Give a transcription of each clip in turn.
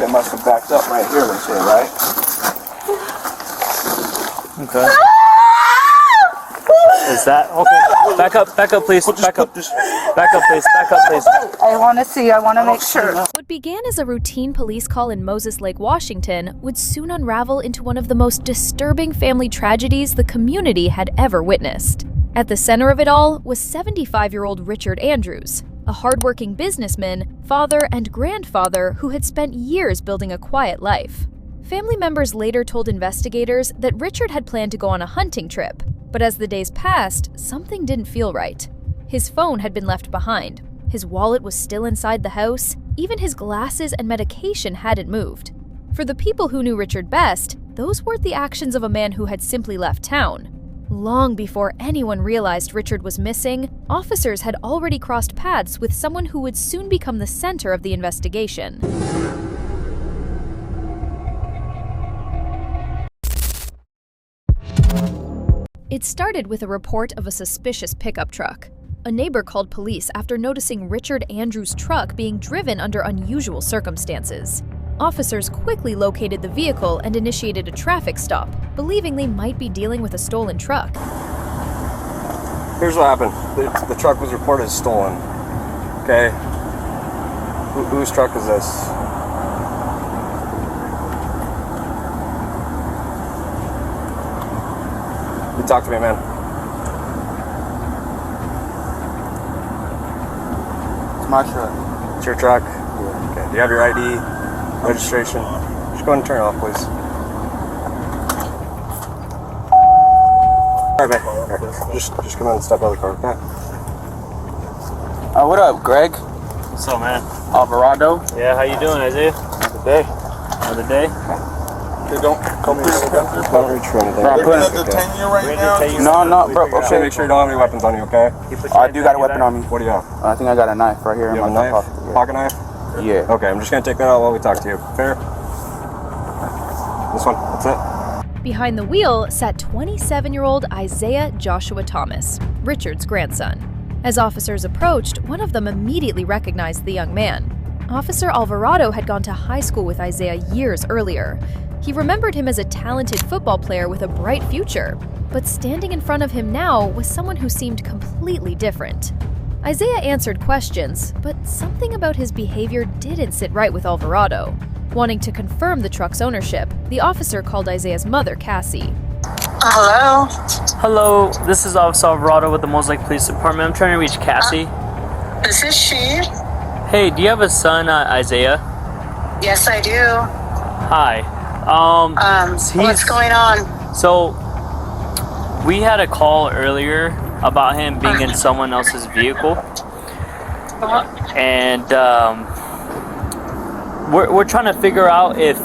It must have backed up right here, they say, right? Okay. Is that okay? Back up, please. Back up, please. Back up, please. I want to make sure. What began as a routine police call in Moses Lake, Washington, would soon unravel into one of the most disturbing family tragedies the community had ever witnessed. At the center of it all was 75-year-old Richard Andrews, a hardworking businessman, father, and grandfather who had spent years building a quiet life. Family members later told investigators that Richard had planned to go on a hunting trip, but as the days passed, something didn't feel right. His phone had been left behind, his wallet was still inside the house, even his glasses and medication hadn't moved. For the people who knew Richard best, those weren't the actions of a man who had simply left town. Long before anyone realized Richard was missing, officers had already crossed paths with someone who would soon become the center of the investigation. It started with a report of a suspicious pickup truck. A neighbor called police after noticing Richard Andrews' truck being driven under unusual circumstances. Officers quickly located the vehicle and initiated a traffic stop, believing they might be dealing with a stolen truck. Here's what happened. The truck was reported as stolen. Okay? Whose truck is this? You talk to me, man. It's my truck. It's your truck? Yeah. Okay. Do you have your ID? Registration? Just go ahead and turn it off, please. Alright, man. Here. Just come in and step out of the car, okay? What up, Greg? What's up, man? Alvarado? Yeah, how you doing, Isaiah? Good day. Another day? Hey, don't Don't reach for anything. Bro, Okay. put detain you right now? No, bro. Okay, Okay. make sure you don't have any weapons on you, okay? I do got a weapon on me. What do you have? I think I got a knife right here You in have a my knife? pocket. Pocket knife? Yeah. Okay, I'm just gonna take that out while we talk to you. Fair? This one, that's it. Behind the wheel sat 27-year-old Isaiah Joshua Thomas, Richard's grandson. As officers approached, one of them immediately recognized the young man. Officer Alvarado had gone to high school with Isaiah years earlier. He remembered him as a talented football player with a bright future, but standing in front of him now was someone who seemed completely different. Isaiah answered questions, but something about his behavior didn't sit right with Alvarado. Wanting to confirm the truck's ownership, the officer called Isaiah's mother, Cassie. Hello? Hello, this is Officer Alvarado with the Moses Lake Police Department. I'm trying to reach Cassie. This is she. Hey, do you have a son, Isaiah? Yes, I do. Hi. What's going on? So, we had a call earlier about him being in someone else's vehicle, and we're trying to figure out if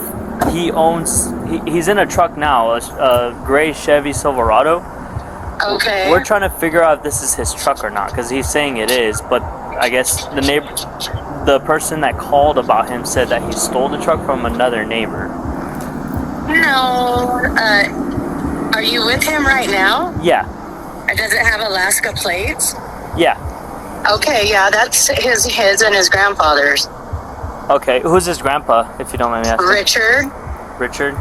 he owns. He's in a truck now, a gray Chevy Silverado. Okay. We're trying to figure out if this is his truck or not, because he's saying it is, but I guess the person that called about him said that he stole the truck from another neighbor. No. Are you with him right now? Yeah. Does it have Alaska plates? Yeah. Okay, yeah, that's his and his grandfather's. Okay, who's his grandpa, if you don't mind me asking? Richard.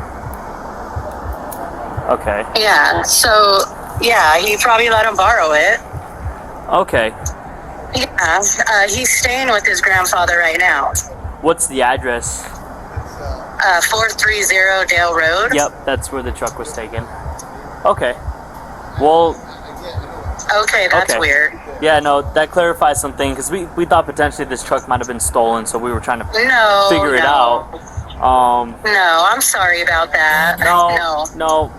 Okay. Yeah, so, yeah, he probably let him borrow it. Okay. Yeah, he's staying with his grandfather right now. What's the address? 430 Dale Road. Yep, that's where the truck was taken. Okay. Well... Okay, that's weird. Yeah, no, that clarifies something, because we thought potentially this truck might have been stolen, so we were trying to figure it out. No, I'm sorry about that. No.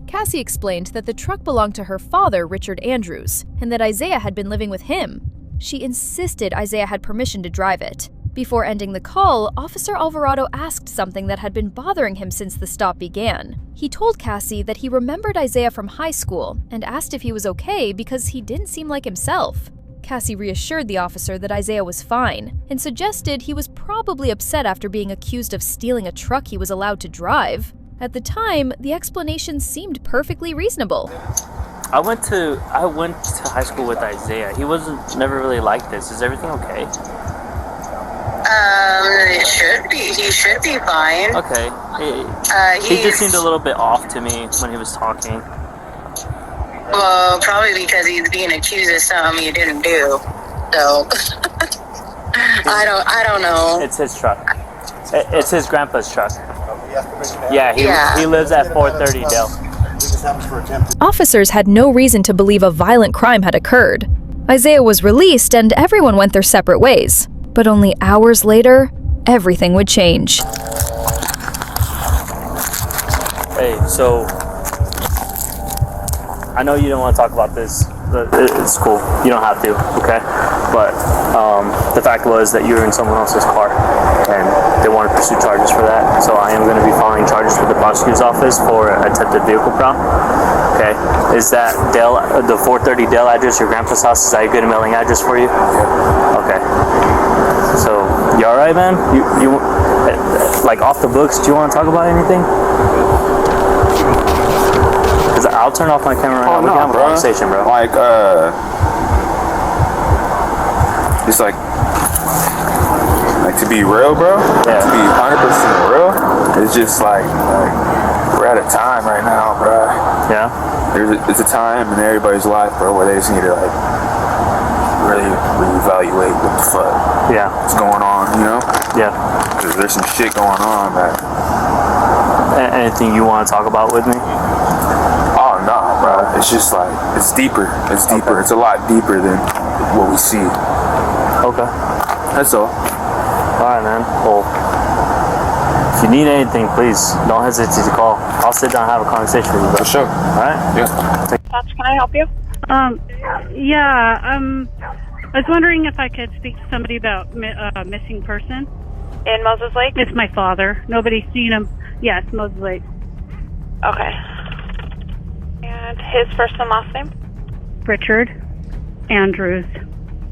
Cassie explained that the truck belonged to her father, Richard Andrews, and that Isaiah had been living with him. She insisted Isaiah had permission to drive it. Before ending the call, Officer Alvarado asked something that had been bothering him since the stop began. He told Cassie that he remembered Isaiah from high school and asked if he was okay because he didn't seem like himself. Cassie reassured the officer that Isaiah was fine and suggested he was probably upset after being accused of stealing a truck he was allowed to drive. At the time, the explanation seemed perfectly reasonable. I went to high school with Isaiah. He never really like this. Is everything okay? It should be. He should be fine. Okay. He just seemed a little bit off to me when he was talking. Well, probably because he's being accused of something he didn't do. So I don't know. It's his truck. It's his grandpa's truck. Yeah, he lives at 430 Dale. Officers had no reason to believe a violent crime had occurred. Isaiah was released and everyone went their separate ways. But only hours later, everything would change. Hey, so I know you don't want to talk about this. It's cool. You don't have to, okay? But the fact was that you were in someone else's car, and they want to pursue charges for that. So I am going to be filing charges with the prosecutor's office for attempted vehicle crime. Okay? Is that Dale, the 430 Dale address, your grandpa's house? Is that a good mailing address for you? Okay. So you all right, man? You like off the books? Do you want to talk about anything? I'll turn off my camera right now. We can have a conversation, bro. Like, it's like to be real, bro. Yeah. To be 100% real, it's just like we're at a time right now, bro. Yeah. It's a time in everybody's life, bro, where they just need to like really reevaluate what the fuck. Yeah. What's going on, you know? Yeah. Because there's some shit going on, man. Anything you want to talk about with me? Oh no, bro. It's just like it's deeper. It's deeper. Okay. It's a lot deeper than what we see. Okay. That's all. Alright, man. Well, if you need anything, please don't hesitate to call. I'll sit down and have a conversation with you, bro. For sure. Alright? Yeah. Can I help you? I was wondering if I could speak to somebody about a missing person. In Moses Lake? It's my father. Nobody's seen him. Yes, Moses Lake. Okay. And his first and last name? Richard Andrews.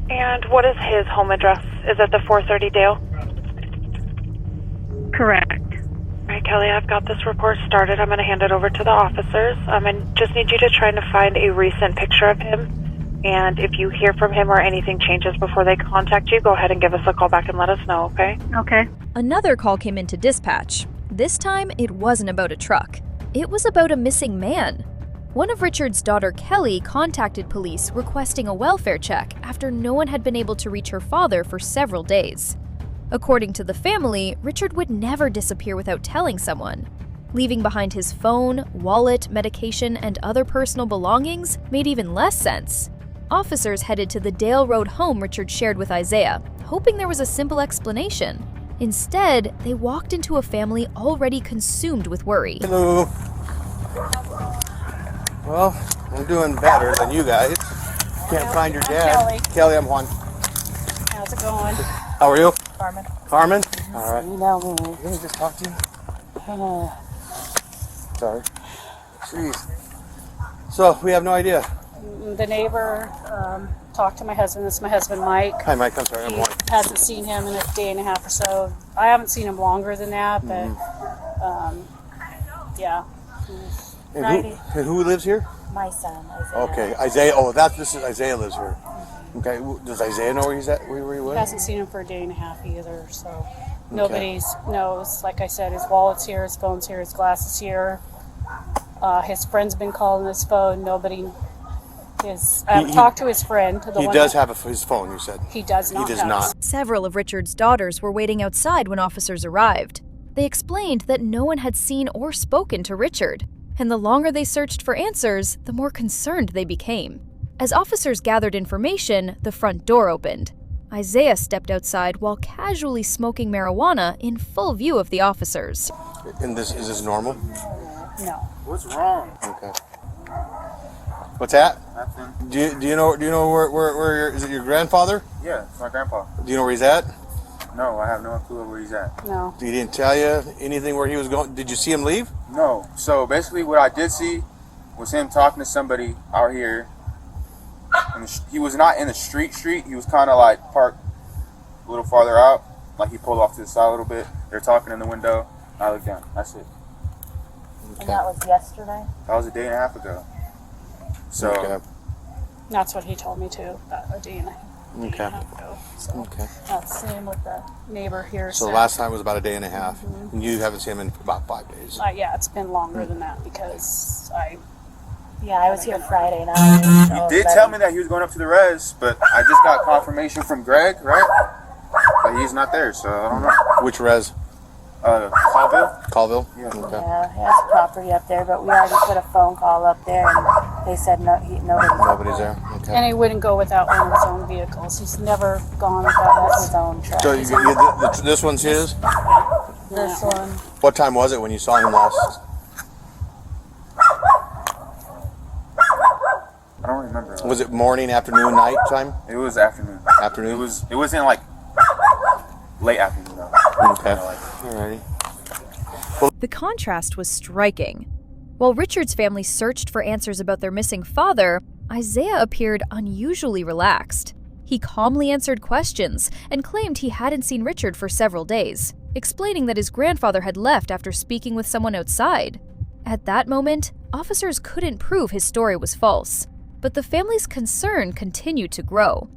And what is his home address? Is it the 430 Dale? Correct. All right, Kelly, I've got this report started. I'm going to hand it over to the officers. I just need you to try to find a recent picture of him. And if you hear from him or anything changes before they contact you, go ahead and give us a call back and let us know, okay? Okay. Another call came into dispatch. This time, it wasn't about a truck. It was about a missing man. One of Richard's daughter, Kelly, contacted police requesting a welfare check after no one had been able to reach her father for several days. According to the family, Richard would never disappear without telling someone. Leaving behind his phone, wallet, medication, and other personal belongings made even less sense. Officers headed to the Dale Road home Richard shared with Isaiah, hoping there was a simple explanation. Instead, they walked into a family already consumed with worry. Hello. Well, I'm doing better than you guys. Can't find your dad. Kelly, I'm Juan. How's it going? How are you? Carmen. Carmen? All right. You know me. Let me just talk to you. Sorry. Jeez. So, we have no idea. The neighbor talked to my husband. This is my husband, Mike. Hi, Mike. I'm sorry. I'm He Juan. hasn't seen him in a day and a half or so. I haven't seen him longer than that, but yeah. And who lives here? My son, Isaiah. Okay, Isaiah. Oh, this is Isaiah lives here. Okay, does Isaiah know where he's at? Where he was? Hasn't seen him for a day and a half either, so nobody knows. Like I said, his wallet's here, his phone's here, his glasses here. His friend's been calling his phone. Nobody is. I haven't talked to his friend. He does have his phone. You said he does not. He does not. Several of Richard's daughters were waiting outside when officers arrived. They explained that no one had seen or spoken to Richard, and the longer they searched for answers, the more concerned they became. As officers gathered information, the front door opened. Isaiah stepped outside while casually smoking marijuana in full view of the officers. And is this normal? No. What's wrong? Okay. What's that? Nothing. Do you know where is it your grandfather? Yeah, it's my grandpa. Do you know where he's at? No, I have no clue where he's at. No. He didn't tell you anything where he was going? Did you see him leave? No. So basically what I did see was him talking to somebody out here. And he was not in the street. He was kind of like parked a little farther out. Like he pulled off to the side a little bit. They're talking in the window. I looked down. That's it. Okay. And that was yesterday? That was a day and a half ago. So Okay. That's what he told me too, about a day and a half. Okay. So, Okay. same with the neighbor here. So the last time was about a day and a half, and you haven't seen him in about 5 days. Yeah, it's been longer than that because I was here Friday night. He did tell me that he was going up to the res, but I just got confirmation from Greg, right? But he's not there, so I don't know. Which res? Colville? Colville? Yeah. Okay. Yeah, he has property up there, but we already put a phone call up there, and they said nobody's Nobody's there. Okay. And he wouldn't go without one of his own vehicles. He's never gone without his own truck. So this one's his? this one. What time was it when you saw him last? I don't remember. Was it morning, afternoon, night time? It was afternoon. Afternoon? It wasn't like late afternoon though. Okay. Alrighty. The contrast was striking. While Richard's family searched for answers about their missing father, Isaiah appeared unusually relaxed. He calmly answered questions and claimed he hadn't seen Richard for several days, explaining that his grandfather had left after speaking with someone outside. At that moment, officers couldn't prove his story was false, but the family's concern continued to grow.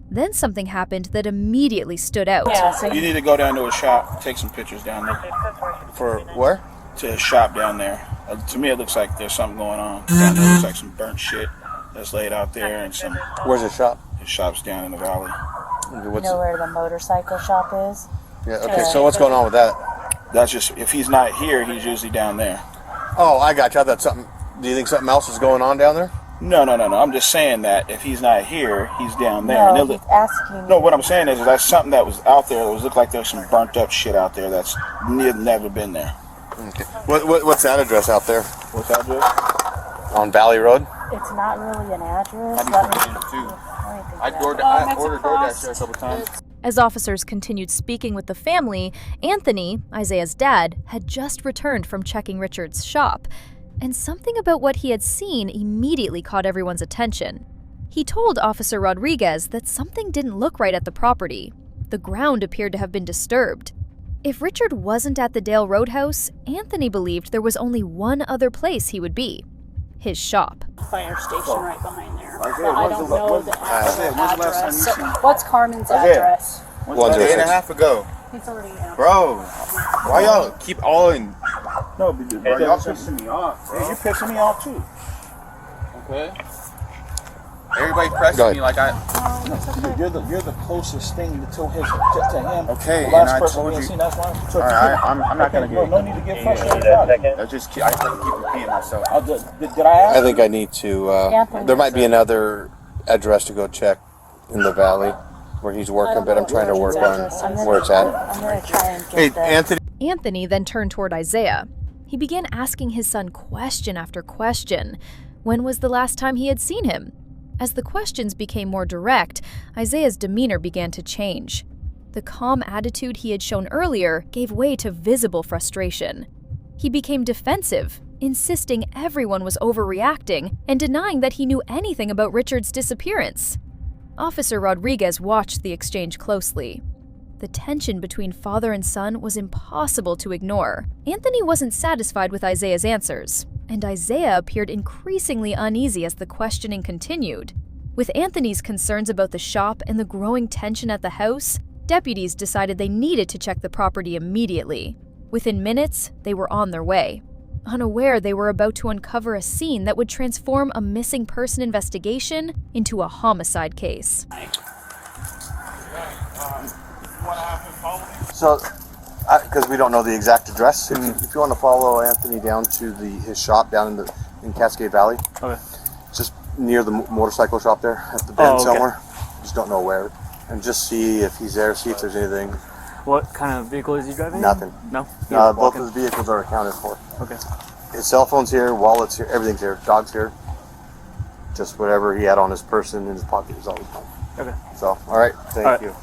Then something happened that immediately stood out. You need to go down to a shop, take some pictures down there. For where? To a shop down there. To me, it looks like there's something going on. Down there looks like some burnt shit that's laid out there, and some. Where's the shop? The shop's down in the valley. You know where the motorcycle shop is? Yeah. Okay. So what's going on with that? That's just if he's not here, he's usually down there. Oh, I got you. I thought something. Do you think something else is going on down there? No. I'm just saying that if he's not here, he's down there. No, and he's asking. No, what I'm saying is that's something that was out there. It looked like there's some burnt up shit out there that's never been there. Okay. What's that address out there? What's that address? On Valley Road? It's not really an address. I ordered DoorDash there a couple times. As officers continued speaking with the family, Anthony, Isaiah's dad, had just returned from checking Richard's shop, and something about what he had seen immediately caught everyone's attention. He told Officer Rodriguez that something didn't look right at the property. The ground appeared to have been disturbed. If Richard wasn't at the Dale Roadhouse, Anthony believed there was only one other place he would be: his shop. Fire station right behind there. Isaiah, But I don't know the Isaiah, actual when's the last time address. you So, seen- what's Carmen's Isaiah. address? A day and a half ago. He's already out. Bro, why y'all keep all in? No, Bro, y'all pissing me off, bro. You're pissing me off too. Okay. Everybody pressing me like I. You're the closest thing to him. Okay, The and last I person told we you. seen, that's why. All right, I'm not gonna get. No need to get frustrated about it. I just keep repeating myself. Did I ask? I think I need to. There might be another address to go check in the valley where he's working, but I'm trying to work on where it's at. I'm going to try and Hey, get the... Anthony. Anthony then turned toward Isaiah. He began asking his son question after question. When was the last time he had seen him? As the questions became more direct, Isaiah's demeanor began to change. The calm attitude he had shown earlier gave way to visible frustration. He became defensive, insisting everyone was overreacting and denying that he knew anything about Richard's disappearance. Officer Rodriguez watched the exchange closely. The tension between father and son was impossible to ignore. Anthony wasn't satisfied with Isaiah's answers, and Isaiah appeared increasingly uneasy as the questioning continued. With Anthony's concerns about the shop and the growing tension at the house, deputies decided they needed to check the property immediately. Within minutes, they were on their way. Unaware they were about to uncover a scene that would transform a missing person investigation into a homicide case. So, because we don't know the exact address, if you want to follow Anthony down to his shop down in Cascade Valley, Okay. just near the motorcycle shop there at the bend okay. somewhere. Just don't know where, and just see if he's there. See if there's anything. What kind of vehicle is he driving? Nothing. No? Both of the vehicles are accounted for. Okay. His cell phone's here, wallet's here, everything's here, dog's here. Just whatever he had on his person in his pocket was always fine. Okay. So, all right, thank you.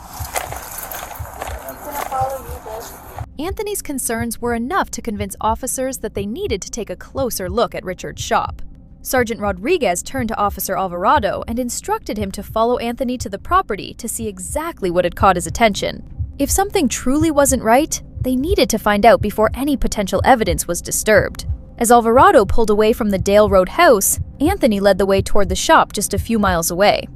Anthony's concerns were enough to convince officers that they needed to take a closer look at Richard's shop. Sergeant Rodriguez turned to Officer Alvarado and instructed him to follow Anthony to the property to see exactly what had caught his attention. If something truly wasn't right, they needed to find out before any potential evidence was disturbed. As Alvarado pulled away from the Dale Road house, Anthony led the way toward the shop just a few miles away.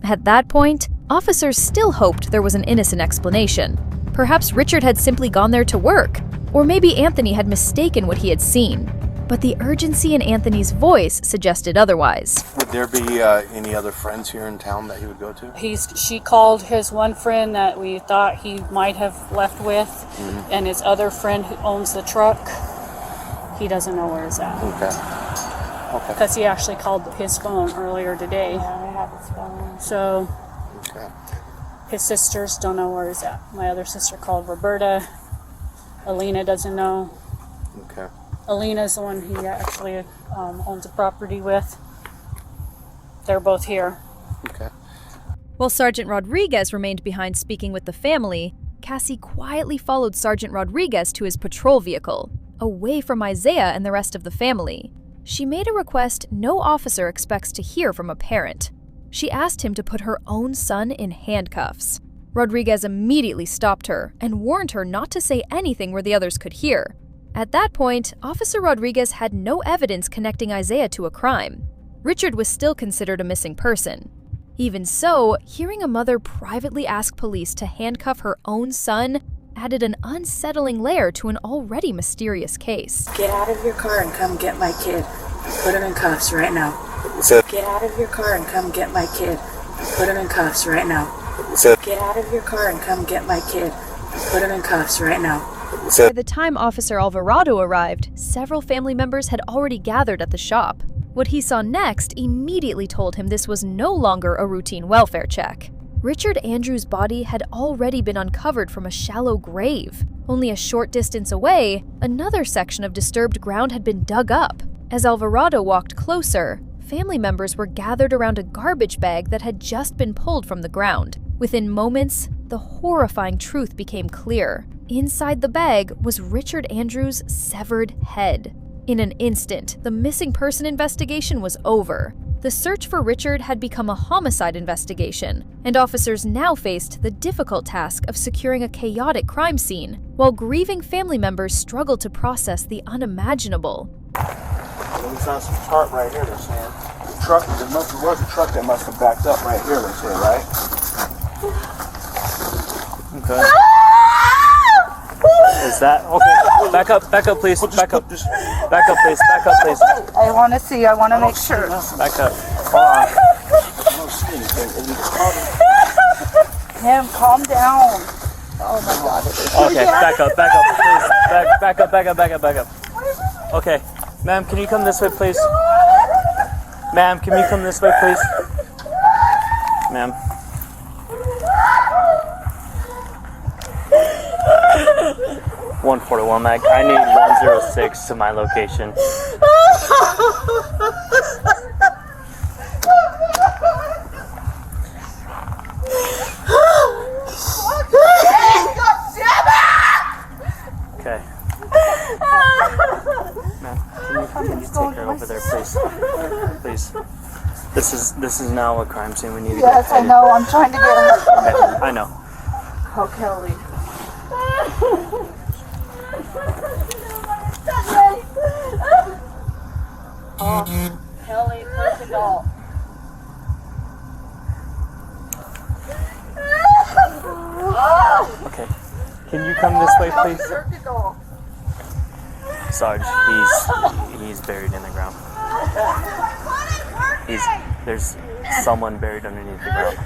At that point, officers still hoped there was an innocent explanation. Perhaps Richard had simply gone there to work, or maybe Anthony had mistaken what he had seen. But the urgency in Anthony's voice suggested otherwise. Would there be any other friends here in town that he would go to? She called his one friend that we thought he might have left with, and his other friend who owns the truck. He doesn't know where it's at. Okay. Because he actually called his phone earlier today. Yeah, I have his phone. So Okay. his sisters don't know where he's at. My other sister called Roberta. Alina doesn't know. Okay. Alina's the one he actually owns a property with. They're both here. Okay. While Sergeant Rodriguez remained behind speaking with the family, Cassie quietly followed Sergeant Rodriguez to his patrol vehicle, away from Isaiah and the rest of the family. She made a request no officer expects to hear from a parent. She asked him to put her own son in handcuffs. Rodriguez immediately stopped her and warned her not to say anything where the others could hear. At that point, Officer Rodriguez had no evidence connecting Isaiah to a crime. Richard was still considered a missing person. Even so, hearing a mother privately ask police to handcuff her own son added an unsettling layer to an already mysterious case. Get out of your car and come get my kid. Put him in cuffs right now. Get out of your car and come get my kid. Put him in cuffs right now. Get out of your car and come get my kid. Put him in cuffs right now. By the time Officer Alvarado arrived, several family members had already gathered at the shop. What he saw next immediately told him this was no longer a routine welfare check. Richard Andrews' body had already been uncovered from a shallow grave. Only a short distance away, another section of disturbed ground had been dug up. As Alvarado walked closer, family members were gathered around a garbage bag that had just been pulled from the ground. Within moments, the horrifying truth became clear. Inside the bag was Richard Andrews' severed head. In an instant, the missing person investigation was over. The search for Richard had become a homicide investigation, and officers now faced the difficult task of securing a chaotic crime scene, while grieving family members struggled to process the unimaginable. We found some chart right here. They're saying the truck. There was a truck that must have backed up right here. They say, right? Okay. Is that okay? Back up, please. Back up, please. Back up, please. I want to see. I want to make sure. Back up. Hold on. I don't see anything. Him, calm down. Oh my God. Okay, back up, please. Back up. Okay, ma'am, can you come this way, please? Ma'am, can you come this way, please? Ma'am. .141 mag. I need 106 to my location. Okay. Ma'am, can you take her over there, please? Please. This is now a crime scene. We need to get Yes, I know. I'm trying to get him. Okay, I know. Oh, Kelly. Oh, Kelly, first adult. Okay. Can you come this way, please? Sarge, he's buried in the ground. There's someone buried underneath the ground.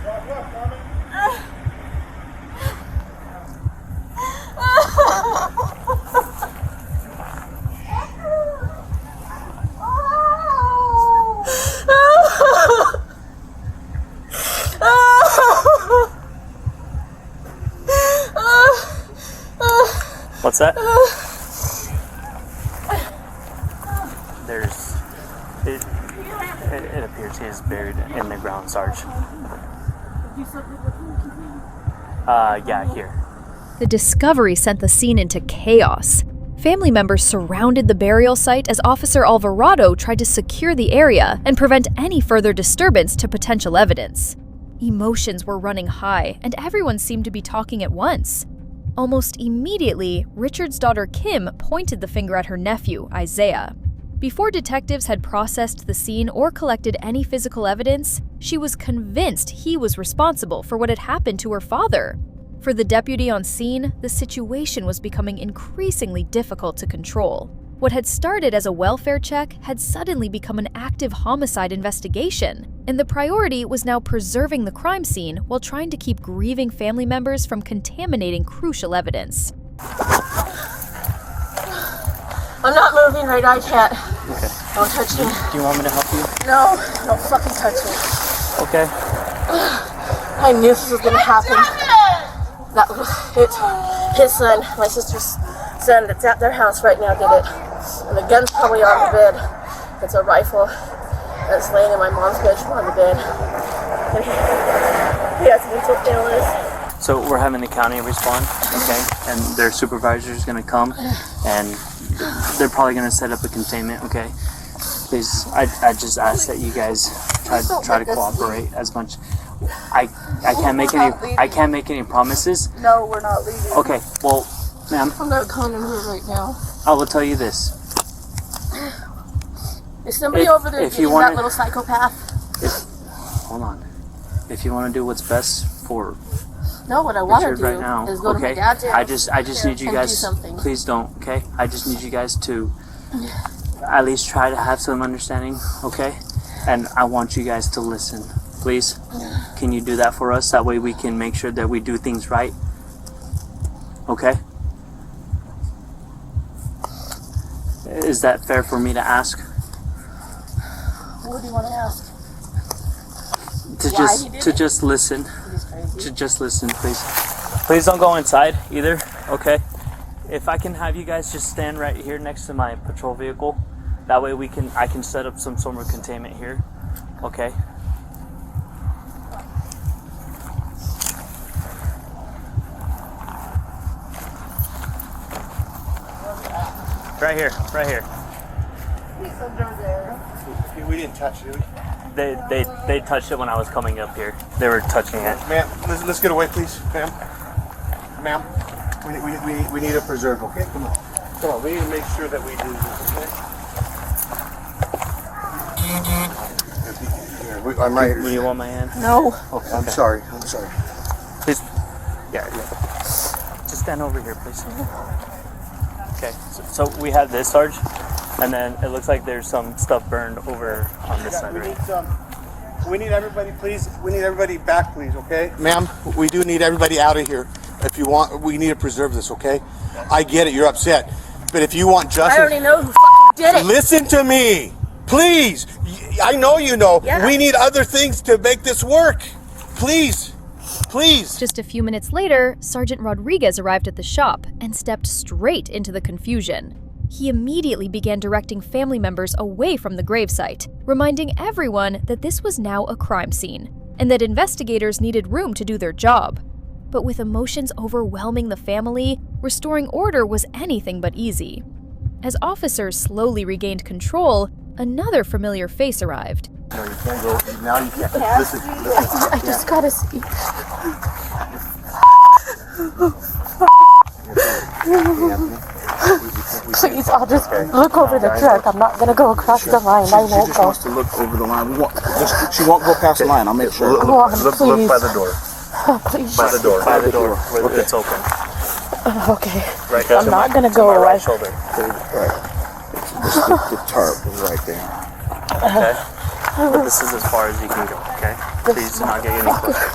What's that? It appears he is buried in the ground, Sarge. Yeah, here. The discovery sent the scene into chaos. Family members surrounded the burial site as Officer Alvarado tried to secure the area and prevent any further disturbance to potential evidence. Emotions were running high, and everyone seemed to be talking at once. Almost immediately, Richard's daughter Kim pointed the finger at her nephew, Isaiah. Before detectives had processed the scene or collected any physical evidence, she was convinced he was responsible for what had happened to her father. For the deputy on scene, the situation was becoming increasingly difficult to control. What had started as a welfare check had suddenly become an active homicide investigation, and the priority was now preserving the crime scene while trying to keep grieving family members from contaminating crucial evidence. I'm not moving right now, I can't. Okay. Don't touch me. Do you want me to help you? No, don't fucking touch me. Okay. I knew this was gonna happen. That was his son, my sister's son that's at their house right now did it. And the gun's probably on the bed. It's a rifle that's laying in my mom's bedroom on the bed. And he has mental illness. So we're having the county respond, okay? And their supervisor is gonna come and they're probably gonna set up a containment, okay? Please, I just ask that you guys try to cooperate as much. I can't make any promises. No, we're not leaving. Okay, well, ma'am, I'm not going anywhere right now. I will tell you this. Is somebody over there getting that little psychopath? Hold on. If you want to do what's best for No, what I want to do right now, is go to okay? my dad's house. I just need you guys. Do something. Please don't, okay? I just need you guys to at least try to have some understanding, okay? And I want you guys to listen, please. Can you do that for us? That way we can make sure that we do things right. Okay? Is that fair for me to ask? What do you want to ask? To just listen. To just listen, please. Please don't go inside either, okay? If I can have you guys just stand right here next to my patrol vehicle, that way I can set up some sort of containment here, okay? Right here. He's under there. We didn't touch it, did we? They touched it when I was coming up here. They were touching it. Ma'am, let's get away, please. Ma'am, we need a preserve, okay? Come on, we need to make sure that we do this, okay? I'm right here. Do you want my hand? No. Okay. I'm sorry. Please. Yeah. Just stand over here, please. Okay, so we have this, Sarge, and then it looks like there's some stuff burned over on this side, right? We need everybody, please. We need everybody back, please, okay? Ma'am, we do need everybody out of here. If you want, we need to preserve this, okay? I get it, you're upset. But if you want justice... I already know who fucking did it. Listen to me, please. I know you know. Yeah. We need other things to make this work. Please. Just a few minutes later, Sergeant Rodriguez arrived at the shop and stepped straight into the confusion. He immediately began directing family members away from the gravesite, reminding everyone that this was now a crime scene, and that investigators needed room to do their job. But with emotions overwhelming the family, restoring order was anything but easy. As officers slowly regained control, another familiar face arrived. No, you can't go. Now you can't. Listen. I just gotta see. Please, I'll just look over the truck. I'm not gonna go across the line. I won't She go. wants to look over the line. She won't go past the line. I'll make sure. Go on, Look please. by the door. Oh, please. By the door. By the door, where it's open. Okay. Right I'm not gonna go my away. right shoulder. The tarp is right there. Okay? But this is as far as you can go, okay? Please do not get any closer.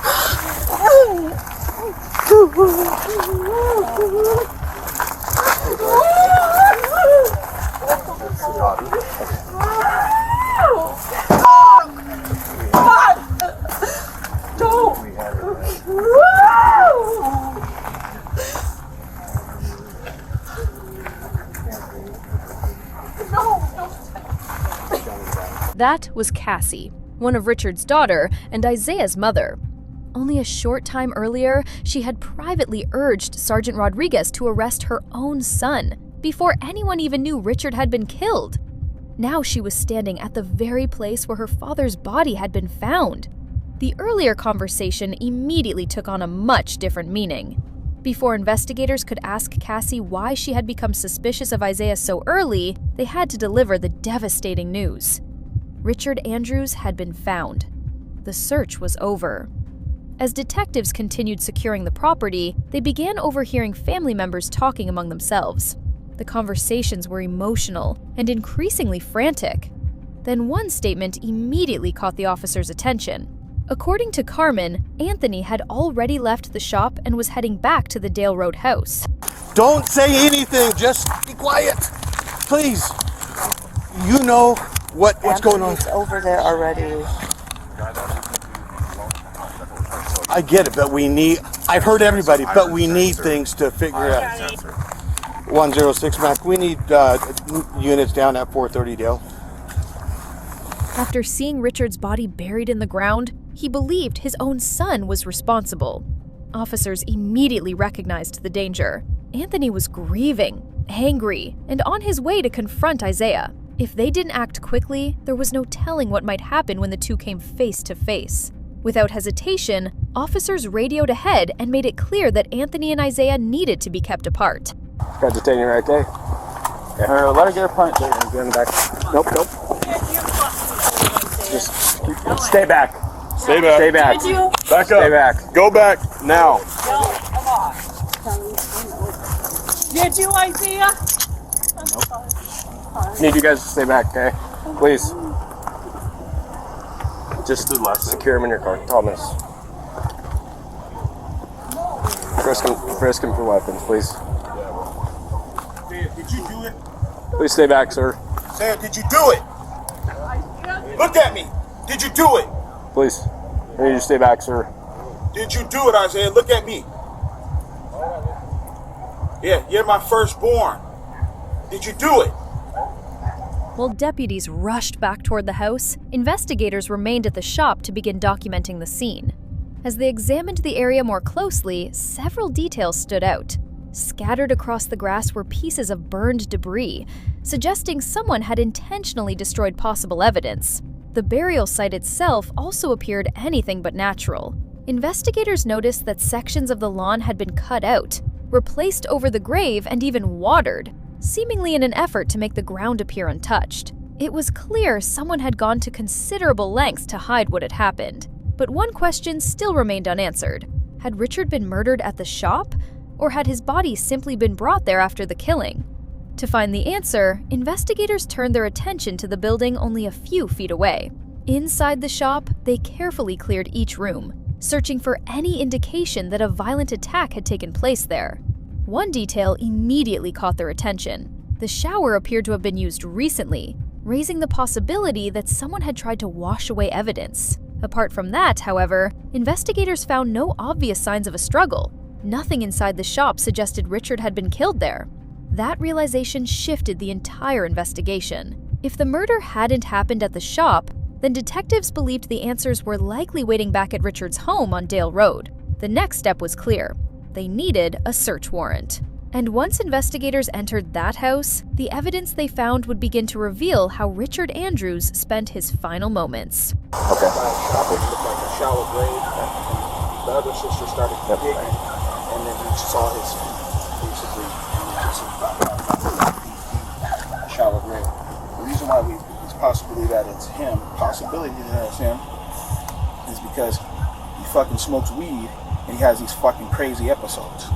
That was Cassie, one of Richard's daughter and Isaiah's mother. Only a short time earlier, she had privately urged Sergeant Rodriguez to arrest her own son before anyone even knew Richard had been killed. Now she was standing at the very place where her father's body had been found. The earlier conversation immediately took on a much different meaning. Before investigators could ask Cassie why she had become suspicious of Isaiah so early, they had to deliver the devastating news. Richard Andrews had been found. The search was over. As detectives continued securing the property, they began overhearing family members talking among themselves. The conversations were emotional and increasingly frantic. Then one statement immediately caught the officers' attention. According to Carmen, Anthony had already left the shop and was heading back to the Dale Road house. Don't say anything, just be quiet, please. You know what's going on. It's over there already. I get it, but I've heard everybody, but we need things to figure out. 106 Mac, we need units down at 430 Dale. After seeing Richard's body buried in the ground, he believed his own son was responsible. Officers immediately recognized the danger. Anthony was grieving, angry, and on his way to confront Isaiah. If they didn't act quickly, there was no telling what might happen when the two came face to face. Without hesitation, officers radioed ahead and made it clear that Anthony and Isaiah needed to be kept apart. Got detaining right there. Okay. Let her get her punch. Get in the back. Nope. Just stay back. Stay back. Stay back. Back up. Stay back. Go back now. No, come on. Did you, Isaiah? Need you guys to stay back, okay? Please. Just secure him in your car. Thomas. Frisk him for weapons, please. Did you do it? Please stay back, sir. Sam, did you do it? Look at me. Did you do it? Please. I need you to stay back, sir. Did you do it, Isaiah? Look at me. Yeah, you're my firstborn. Did you do it? While deputies rushed back toward the house, investigators remained at the shop to begin documenting the scene. As they examined the area more closely, several details stood out. Scattered across the grass were pieces of burned debris, suggesting someone had intentionally destroyed possible evidence. The burial site itself also appeared anything but natural. Investigators noticed that sections of the lawn had been cut out, replaced over the grave, and even watered, seemingly in an effort to make the ground appear untouched. It was clear someone had gone to considerable lengths to hide what had happened. But one question still remained unanswered. Had Richard been murdered at the shop, or had his body simply been brought there after the killing? To find the answer, investigators turned their attention to the building only a few feet away. Inside the shop, they carefully cleared each room, searching for any indication that a violent attack had taken place there. One detail immediately caught their attention. The shower appeared to have been used recently, raising the possibility that someone had tried to wash away evidence. Apart from that, however, investigators found no obvious signs of a struggle. Nothing inside the shop suggested Richard had been killed there. That realization shifted the entire investigation. If the murder hadn't happened at the shop, then detectives believed the answers were likely waiting back at Richard's home on Dale Road. The next step was clear. They needed a search warrant. And once investigators entered that house, the evidence they found would begin to reveal how Richard Andrews spent his final moments. Okay. Shallow grave. The other sister started digging, and then we saw his basically shallow grave. The reason why it's possibly that it's him, is because he fucking smokes weed and he has these fucking crazy episodes.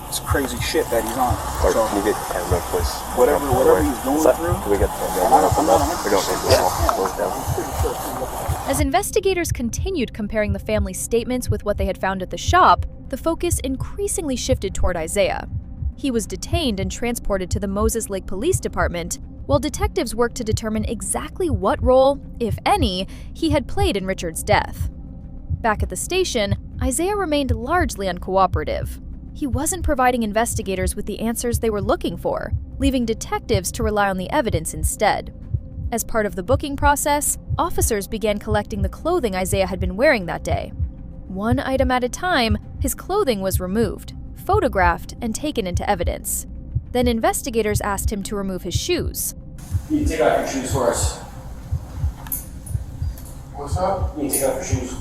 It's crazy shit that he's on. Or so, can you get camera, please? Whatever he's going through. Can we get the camera up enough? We don't need this all closed down. As investigators continued comparing the family's statements with what they had found at the shop, the focus increasingly shifted toward Isaiah. He was detained and transported to the Moses Lake Police Department, while detectives worked to determine exactly what role, if any, he had played in Richard's death. Back at the station, Isaiah remained largely uncooperative. He wasn't providing investigators with the answers they were looking for, leaving detectives to rely on the evidence instead. As part of the booking process, officers began collecting the clothing Isaiah had been wearing that day. One item at a time, his clothing was removed, photographed, and taken into evidence. Then investigators asked him to remove his shoes. You need to take off your shoes for us. What's up? You need to take off your shoes.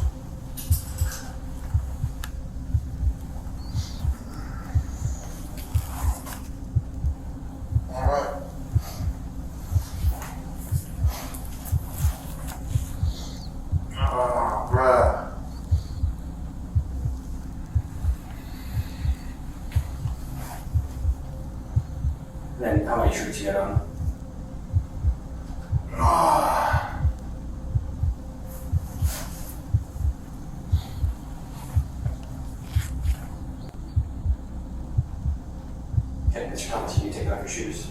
shirts you had on? Okay, Mr. Thomas, you take off your shoes.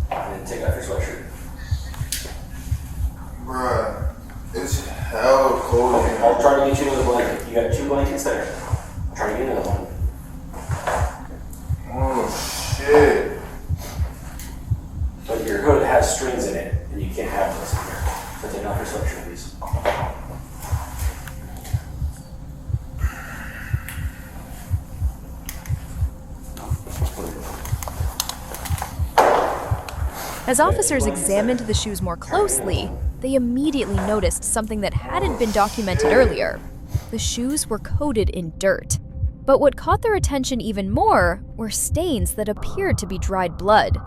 And then take off your sweatshirt. Bruh, it's hell cold. Okay, I'll try to get you another blanket. You got 2 blankets there. I'll try to get another one. Oh shit. But your hood has strings in it, and you can't have those in here. So take off your sweatshirt, please. As officers examined the shoes more closely, they immediately noticed something that hadn't been documented earlier. The shoes were coated in dirt. But what caught their attention even more were stains that appeared to be dried blood.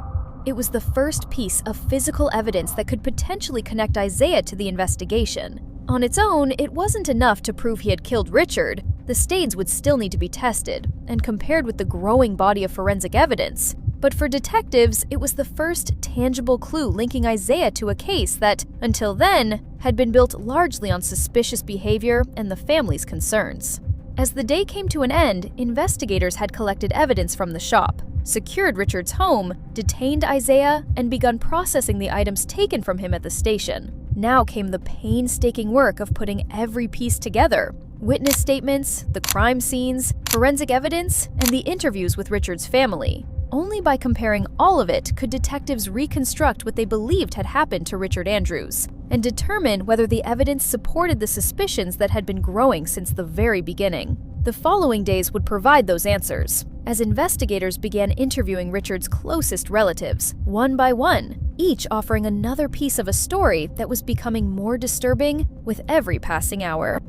It was the first piece of physical evidence that could potentially connect Isaiah to the investigation. On its own, it wasn't enough to prove he had killed Richard. The stains would still need to be tested and compared with the growing body of forensic evidence. But for detectives, it was the first tangible clue linking Isaiah to a case that, until then, had been built largely on suspicious behavior and the family's concerns. As the day came to an end, investigators had collected evidence from the shop, secured Richard's home, detained Isaiah, and begun processing the items taken from him at the station. Now came the painstaking work of putting every piece together: witness statements, the crime scenes, forensic evidence, and the interviews with Richard's family. Only by comparing all of it could detectives reconstruct what they believed had happened to Richard Andrews and determine whether the evidence supported the suspicions that had been growing since the very beginning. The following days would provide those answers, as investigators began interviewing Richard's closest relatives, one by one, each offering another piece of a story that was becoming more disturbing with every passing hour.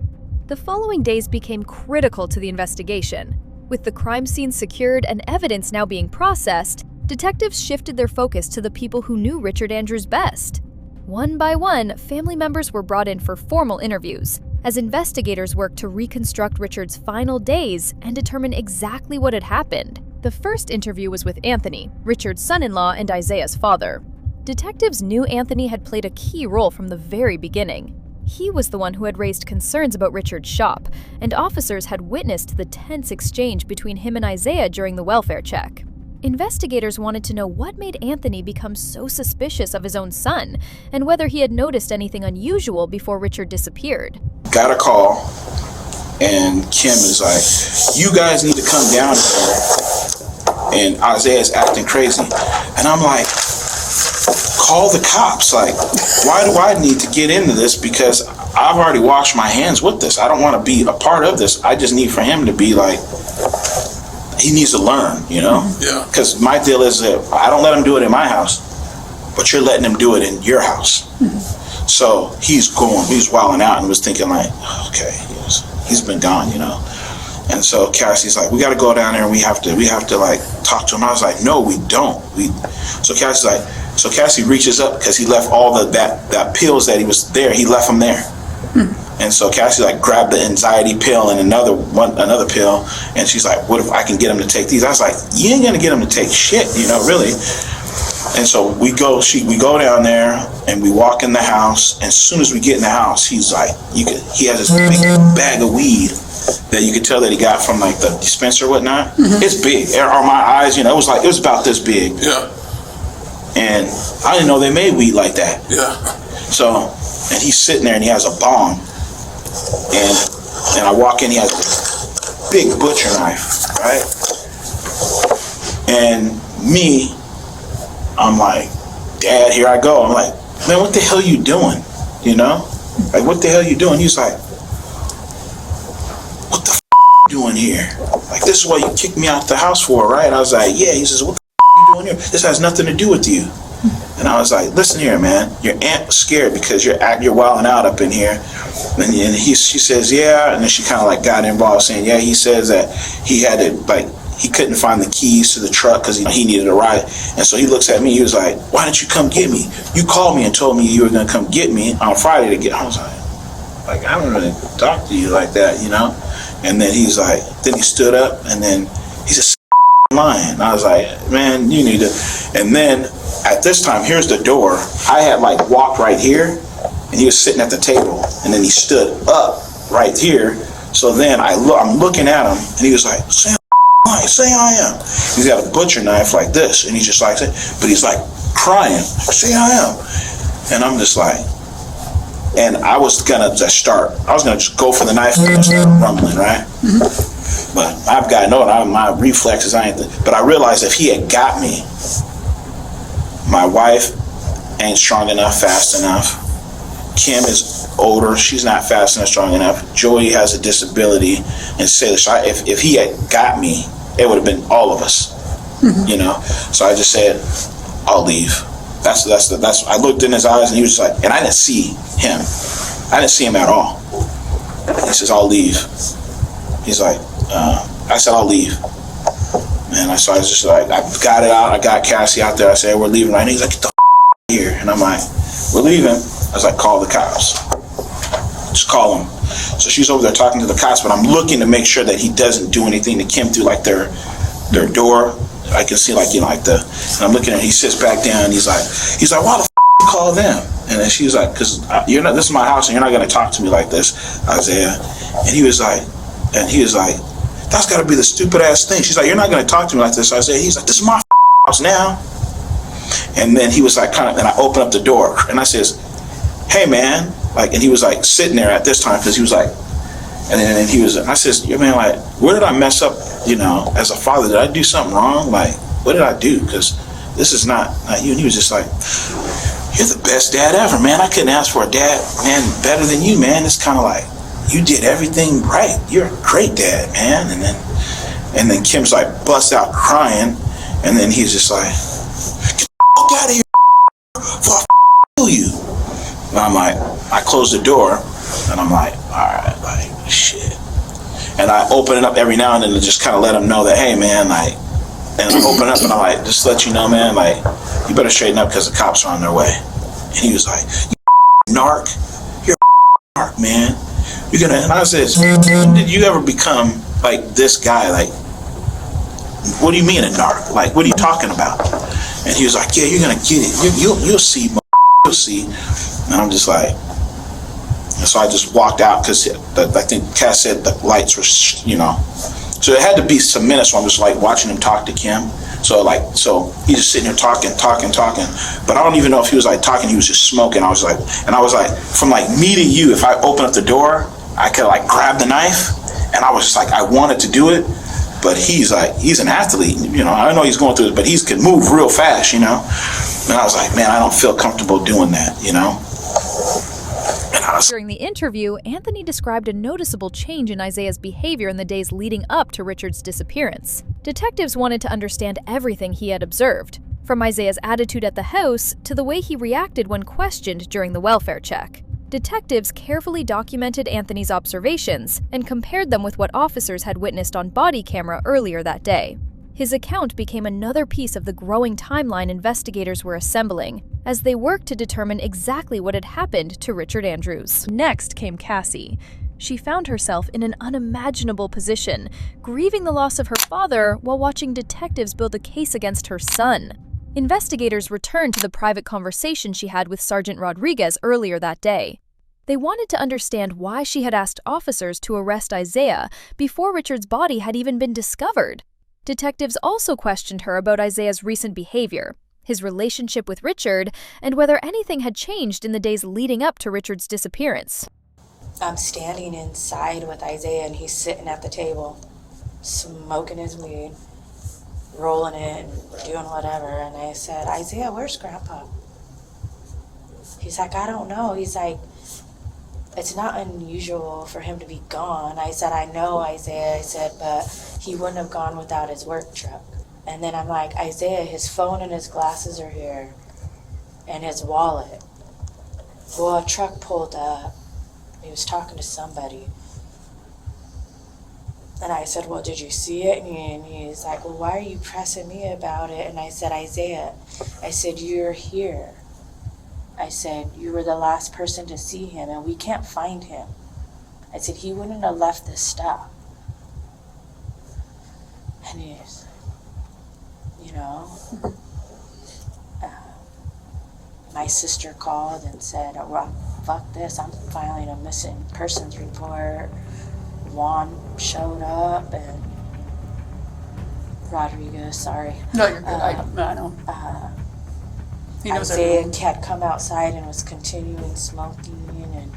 The following days became critical to the investigation. With the crime scene secured and evidence now being processed, detectives shifted their focus to the people who knew Richard Andrews best. One by one, family members were brought in for formal interviews, as investigators worked to reconstruct Richard's final days and determine exactly what had happened. The first interview was with Anthony, Richard's son-in-law and Isaiah's father. Detectives knew Anthony had played a key role from the very beginning. He was the one who had raised concerns about Richard's shop, and officers had witnessed the tense exchange between him and Isaiah during the welfare check. Investigators wanted to know what made Anthony become so suspicious of his own son, and whether he had noticed anything unusual before Richard disappeared. Got a call, and Kim is like, "You guys need to come down here," and Isaiah's acting crazy. And I'm like, call the cops. Like, why do I need to get into this? Because I've already washed my hands with this. I don't want to be a part of this. I just need for him to be like, he needs to learn, you know? Yeah. Because my deal is that I don't let him do it in my house, but you're letting him do it in your house. Mm-hmm. So he's wilding out and was thinking like, okay, he's been gone, you know? And so Cassie's like, we got to go down there and we have to like talk to him. I was like, no, we don't. So Cassie reaches up because he left all that pills that he was there. He left them there. And so Cassie like grabbed the anxiety pill and another pill, and she's like, "What if I can get him to take these?" I was like, "You ain't gonna get him to take shit, you know, really." And so we go down there and we walk in the house. And as soon as we get in the house, he's like, he has this big bag of weed that you could tell that he got from like the dispenser or whatnot. Mm-hmm. It's big. On my eyes, you know, it was about this big. Yeah. And I didn't know they made weed like that. Yeah. So, and he's sitting there and he has a bong. And I walk in, he has a big butcher knife, right? And me, I'm like, Dad, here I go. I'm like, man, what the hell you doing? You know? Like, what the hell you doing? He's like, what the f*** you doing here? Like, this is what you kicked me out the house for, right? I was like, yeah. He says, what the f*** you doing here? This has nothing to do with you. And I was like, listen here, man. Your aunt was scared because you're wilding out up in here. And she says, yeah. And then she kind of like got involved saying, yeah, he says that he had to, like, he couldn't find the keys to the truck because he needed a ride. And so he looks at me, he was like, why didn't you come get me? You called me and told me you were going to come get me on Friday to get. I was like, I don't really talk to you like that, you know? And then he's like, then he stood up and then he just lying. And I was like, man, you need to. And then at this time, here's the door. I had like walked right here and he was sitting at the table. And then he stood up right here. So then I'm looking at him and he was like, say I am. He's got a butcher knife like this. And he's just like, but he's like crying, say I am. And I'm just like, and I was gonna just go for the knife and start rumbling, right? But I've got my reflexes, but I realized if he had got me, my wife ain't strong enough, fast enough. Kim is older, she's not fast enough, strong enough. Joey has a disability, and if he had got me, it would have been all of us, you know. So I just said, I'll leave. That's. I looked in his eyes, and he was like, and I didn't see him. I didn't see him at all. He says, I'll leave. He's like, I said, I'll leave. And so I was just like, I got it out. I got Cassie out there. I said, we're leaving right now. He's like, get the here. And I'm like, we're leaving. I was like, call the cops. Just call them. So she's over there talking to the cops, but I'm looking to make sure that he doesn't do anything to Kim through like their door. I can see like, you know, and I'm looking at him, he sits back down, he's like, why the f*** you call them? And then she's like, because this is my house and you're not going to talk to me like this, Isaiah. And he was like, that's got to be the stupid ass thing. She's like, you're not going to talk to me like this, Isaiah. He's like, this is my house now. And then he was like, and I open up the door and I says, hey man, like, and he was like sitting there at this time because he was like, and then I says, yeah, man, like, where did I mess up, you know, as a father? Did I do something wrong? Like, what did I do? Because this is not you. And he was just like, you're the best dad ever, man. I couldn't ask for a dad, man, better than you, man. It's kind of like, you did everything right. You're a great dad, man. And then Kim's like busts out crying. And then he's just like, get the f*** out of here before I kill you. And I'm like, I close the door and I'm like, all right, like, shit. And I open it up every now and then to just kind of let him know that, hey man, like, and I open up and I'm like, just let you know, man, like, you better straighten up because the cops are on their way. And he was like, you narc, you're a narc, man. You're gonna, and I said, when did you ever become like this guy? Like, what do you mean a narc? Like, what are you talking about? And he was like, yeah, you're gonna get it. You'll see, you'll see. And I'm just like, and so I just walked out because I think Cass said the lights were, you know. So it had to be some minutes where I'm just like watching him talk to Kim. So he's just sitting here talking. But I don't even know if he was like talking, he was just smoking. I was like, from like meeting you, if I open up the door, I could like grab the knife. And I was just like, I wanted to do it. But he's an athlete, you know. I know he's going through it, but he can move real fast, you know. And I was like, man, I don't feel comfortable doing that, you know. During the interview, Anthony described a noticeable change in Isaiah's behavior in the days leading up to Richard's disappearance. Detectives wanted to understand everything he had observed, from Isaiah's attitude at the house to the way he reacted when questioned during the welfare check. Detectives carefully documented Anthony's observations and compared them with what officers had witnessed on body camera earlier that day. His account became another piece of the growing timeline investigators were assembling as they worked to determine exactly what had happened to Richard Andrews. Next came Cassie. She found herself in an unimaginable position, grieving the loss of her father while watching detectives build a case against her son. Investigators returned to the private conversation she had with Sergeant Rodriguez earlier that day. They wanted to understand why she had asked officers to arrest Isaiah before Richard's body had even been discovered. Detectives also questioned her about Isaiah's recent behavior, his relationship with Richard, and whether anything had changed in the days leading up to Richard's disappearance. I'm standing inside with Isaiah and he's sitting at the table, smoking his weed, rolling it, and doing whatever. And I said, Isaiah, where's Grandpa? He's like, I don't know. He's like, it's not unusual for him to be gone. I said, I know, Isaiah. I said, but he wouldn't have gone without his work truck. And then I'm like, Isaiah, his phone and his glasses are here, and his wallet. Well, a truck pulled up. He was talking to somebody. And I said, well, did you see it? And he's like, well, why are you pressing me about it? And I said, Isaiah, I said, you're here. I said, you were the last person to see him, and we can't find him. I said, he wouldn't have left this stop. And he's, you know, my sister called and said, oh, well, fuck this, I'm filing a missing persons report. Juan showed up and Rodriguez, sorry. No, you're good. I know. He knows Isaiah everyone. had come outside and was continuing smoking, and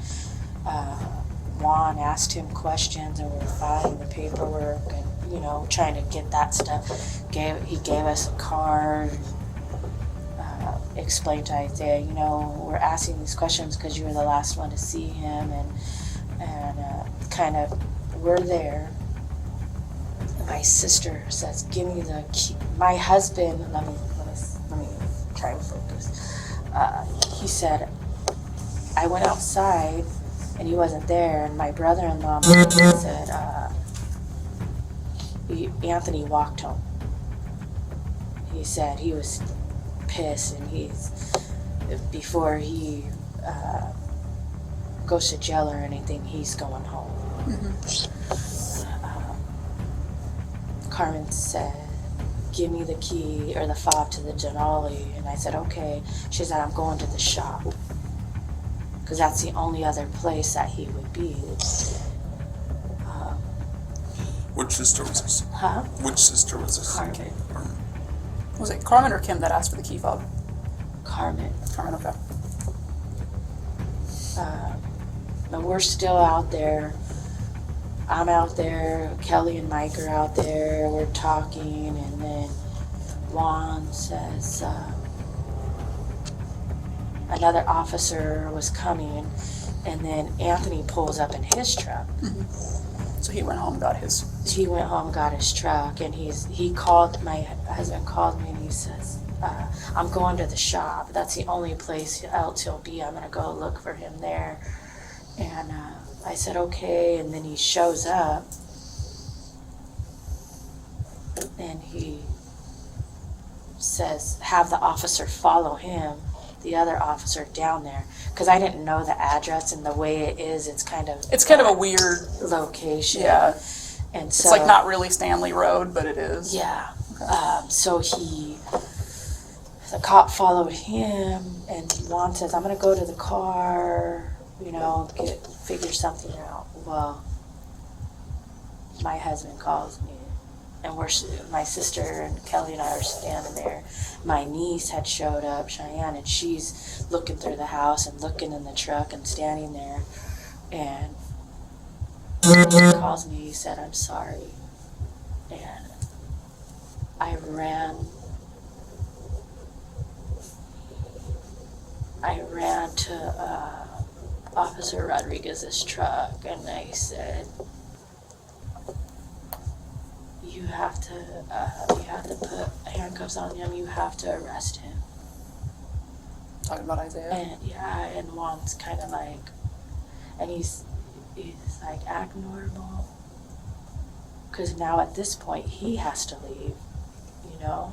Juan asked him questions, and we were filing the paperwork and, you know, trying to get that stuff. He gave us a card, explained to Isaiah, you know, we're asking these questions because you were the last one to see him, and kind of, we're there. My sister says, give me the key. My husband, let me try and focus. He said, I went outside and he wasn't there, and my brother-in-law said, Anthony walked home. He said he was pissed, and before he goes to jail or anything, he's going home. Carmen said, give me the key or the fob to the Denali, and I said, okay. She said, I'm going to the shop, because that's the only other place that he would be. Which sister was this? Huh? Which sister was this? Carmen. Was it Carmen or Kim that asked for the key fob? Carmen. Carmen, okay. But we're still out there. I'm out there, Kelly and Mike are out there, we're talking, and then Juan says, another officer was coming, and then Anthony pulls up in his truck. So he went home and got his. He went home, got his truck, and he called, my husband called me, and he says, I'm going to the shop. That's the only place else he'll be. I'm gonna go look for him there. And I said, okay, and then he shows up, and he says, have the officer follow him, the other officer, down there, because I didn't know the address, and the way it is, it's kind of a weird location. Yeah. And It's so, like not really Stanley Road, but it is. Yeah. So the cop followed him, and Juan says, I'm going to go to the car, you know, figure something out. Well, my husband calls me, and my sister and Kelly and I are standing there. My niece had showed up, Cheyenne, and she's looking through the house and looking in the truck and standing there, and he calls me, he said, I'm sorry. And I ran to Officer Rodriguez's truck, and I said, you have to put handcuffs on him, you have to arrest him. Talking about Isaiah? And Juan's kind of like, and he's like, act normal, because now at this point he has to leave, you know.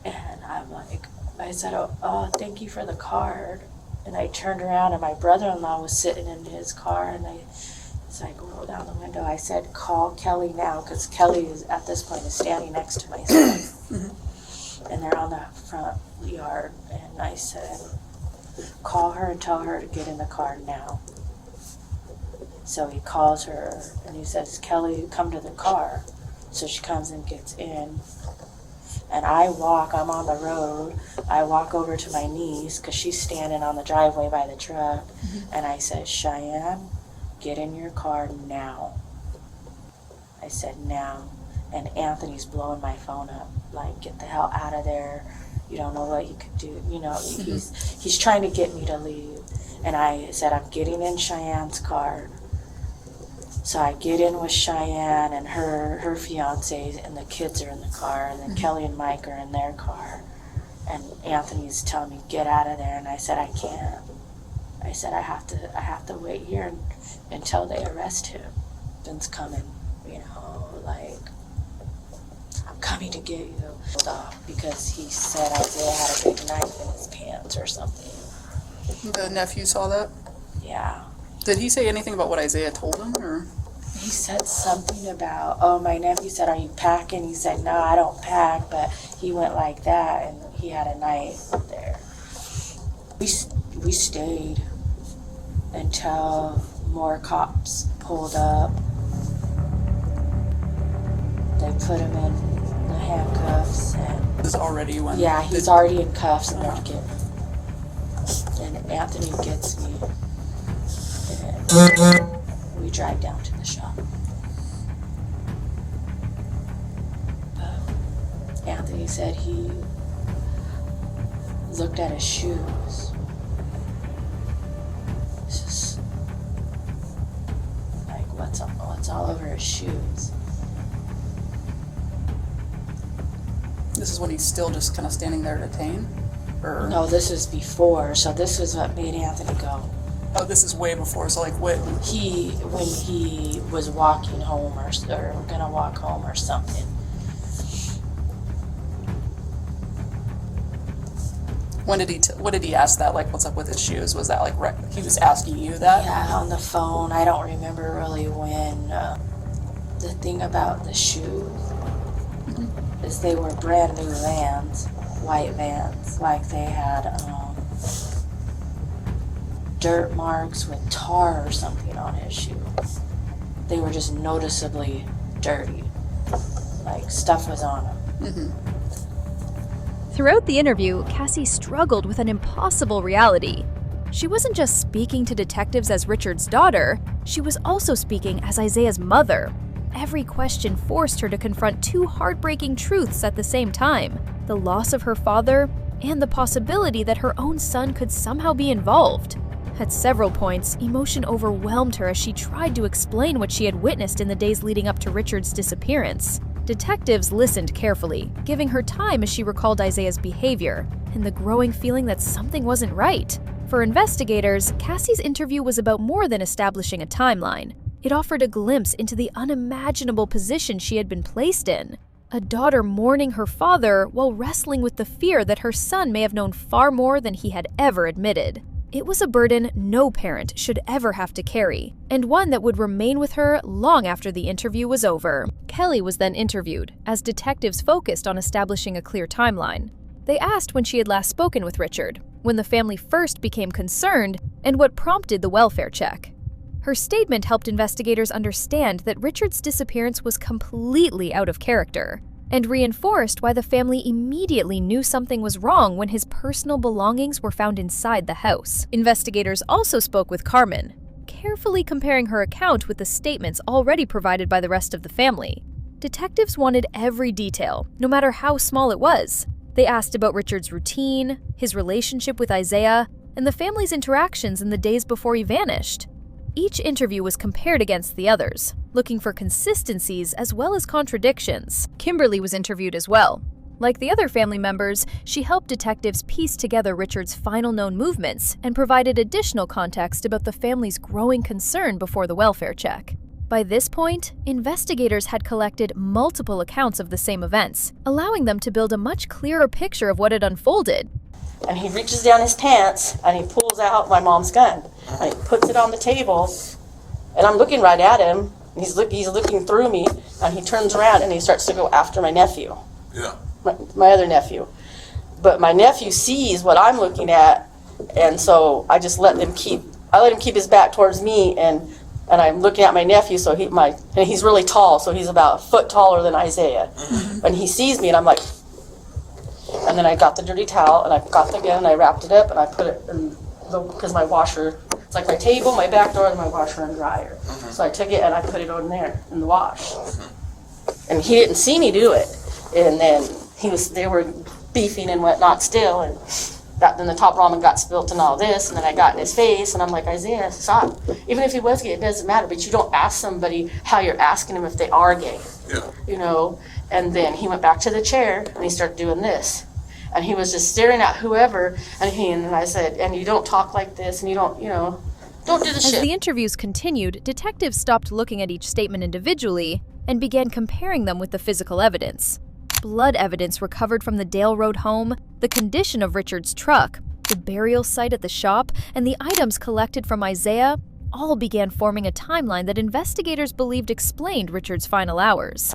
And I'm like, I said, oh, thank you for the card. And I turned around, and my brother-in-law was sitting in his car, and it's like, roll down the window. I said, call Kelly now, because Kelly is at this point is standing next to my son. And they're on the front yard, and I said, call her and tell her to get in the car now. So he calls her, and he says, Kelly, come to the car. So she comes and gets in, and I'm on the road, I walk over to my niece, because she's standing on the driveway by the truck, and I said, Cheyenne, get in your car now. I said, now. And Anthony's blowing my phone up, like, get the hell out of there, you don't know what you could do, you know, he's trying to get me to leave. And I said, I'm getting in Cheyenne's car. So I get in with Cheyenne and her fiance, and the kids are in the car, and then Kelly and Mike are in their car. And Anthony's telling me, get out of there. And I said, I can't. I said, I have to wait here until they arrest him. Ben's coming, you know, like, I'm coming to get you. Because he said Isaiah had a big knife in his pants or something. The nephew saw that? Yeah. Did he say anything about what Isaiah told him, or? he said something about, oh, my nephew said, are you packing? He said, no, I don't pack, but he went like that, and he had a knife there. We stayed until more cops pulled up. They put him in the handcuffs. And This is already when... yeah, he's already in cuffs and everything. And Anthony gets me. And we drive down to the shop. But Anthony said he looked at his shoes. It's just like, what's all over his shoes? This is when he's still just kind of standing there detained? Or... No, this is before, so this is what made Anthony go. Oh, this is way before, so like what? When he was walking home or gonna walk home or something. When did what did he ask that? Like, what's up with his shoes? Was that like he was asking you that? Yeah, on the phone. I don't remember really when. The thing about the shoes is they were brand new Vans, white Vans, like they had dirt marks with tar or something on his shoe. They were just noticeably dirty, like stuff was on them. Throughout the interview, Cassie struggled with an impossible reality. She wasn't just speaking to detectives as Richard's daughter, she was also speaking as Isaiah's mother. Every question forced her to confront two heartbreaking truths at the same time: the loss of her father and the possibility that her own son could somehow be involved. At several points, emotion overwhelmed her as she tried to explain what she had witnessed in the days leading up to Richard's disappearance. Detectives listened carefully, giving her time as she recalled Isaiah's behavior and the growing feeling that something wasn't right. For investigators, Cassie's interview was about more than establishing a timeline. It offered a glimpse into the unimaginable position she had been placed in. A daughter mourning her father while wrestling with the fear that her son may have known far more than he had ever admitted. It was a burden no parent should ever have to carry, and one that would remain with her long after the interview was over. Kelly was then interviewed, as detectives focused on establishing a clear timeline. They asked when she had last spoken with Richard, when the family first became concerned, and what prompted the welfare check. Her statement helped investigators understand that Richard's disappearance was completely out of character, and reinforced why the family immediately knew something was wrong when his personal belongings were found inside the house. Investigators also spoke with Carmen, carefully comparing her account with the statements already provided by the rest of the family. Detectives wanted every detail, no matter how small it was. They asked about Richard's routine, his relationship with Isaiah, and the family's interactions in the days before he vanished. Each interview was compared against the others, looking for consistencies as well as contradictions. Kimberly was interviewed as well. Like the other family members, she helped detectives piece together Richard's final known movements and provided additional context about the family's growing concern before the welfare check. By this point, investigators had collected multiple accounts of the same events, allowing them to build a much clearer picture of what had unfolded. And he reaches down his pants and he pulls out my mom's gun and he puts it on the table, and I'm looking right at him. He's looking through me, and he turns around and he starts to go after my nephew. Yeah. My other nephew. But my nephew sees what I'm looking at, and so I just let him keep his back towards me, and I'm looking at my nephew, so and he's really tall, so he's about a foot taller than Isaiah. And he sees me, and I'm like, and then I got the dirty towel, and I got the gun, and I wrapped it up, and I put it in because my washer, it's like my table, my back door, and my washer and dryer. So I took it and I put it on there in the wash. And he didn't see me do it. And then they were beefing and whatnot still, and then the top ramen got spilt and all this, and then I got in his face, and I'm like, Isaiah, stop. Even if he was gay, it doesn't matter, but you don't ask somebody how you're asking them if they are gay. Yeah. You know? And then he went back to the chair, and he started doing this. And he was just staring at whoever, and I said, and you don't talk like this, and you don't, don't do the shit. As the interviews continued, detectives stopped looking at each statement individually and began comparing them with the physical evidence. Blood evidence recovered from the Dale Road home, the condition of Richard's truck, the burial site at the shop, and the items collected from Isaiah all began forming a timeline that investigators believed explained Richard's final hours.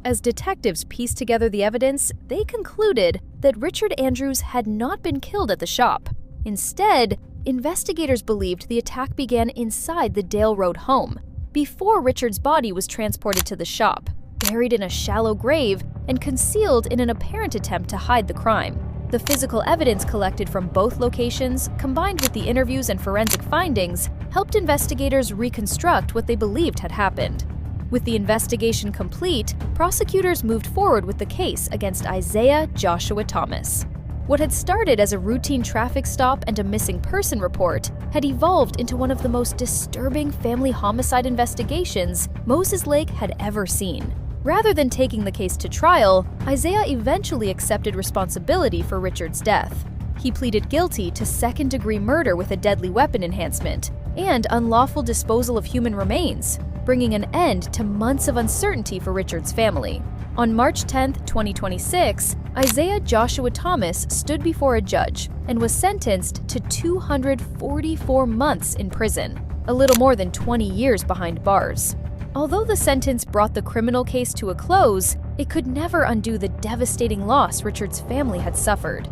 As detectives pieced together the evidence, they concluded that Richard Andrews had not been killed at the shop. Instead, investigators believed the attack began inside the Dale Road home, before Richard's body was transported to the shop, buried in a shallow grave and concealed in an apparent attempt to hide the crime. The physical evidence collected from both locations, combined with the interviews and forensic findings, helped investigators reconstruct what they believed had happened. With the investigation complete, prosecutors moved forward with the case against Isaiah Joshua Thomas. What had started as a routine traffic stop and a missing person report had evolved into one of the most disturbing family homicide investigations Moses Lake had ever seen. Rather than taking the case to trial, Isaiah eventually accepted responsibility for Richard's death. He pleaded guilty to second-degree murder with a deadly weapon enhancement and unlawful disposal of human remains, bringing an end to months of uncertainty for Richard's family. On March 10, 2026, Isaiah Joshua Thomas stood before a judge and was sentenced to 244 months in prison, a little more than 20 years behind bars. Although the sentence brought the criminal case to a close, it could never undo the devastating loss Richard's family had suffered.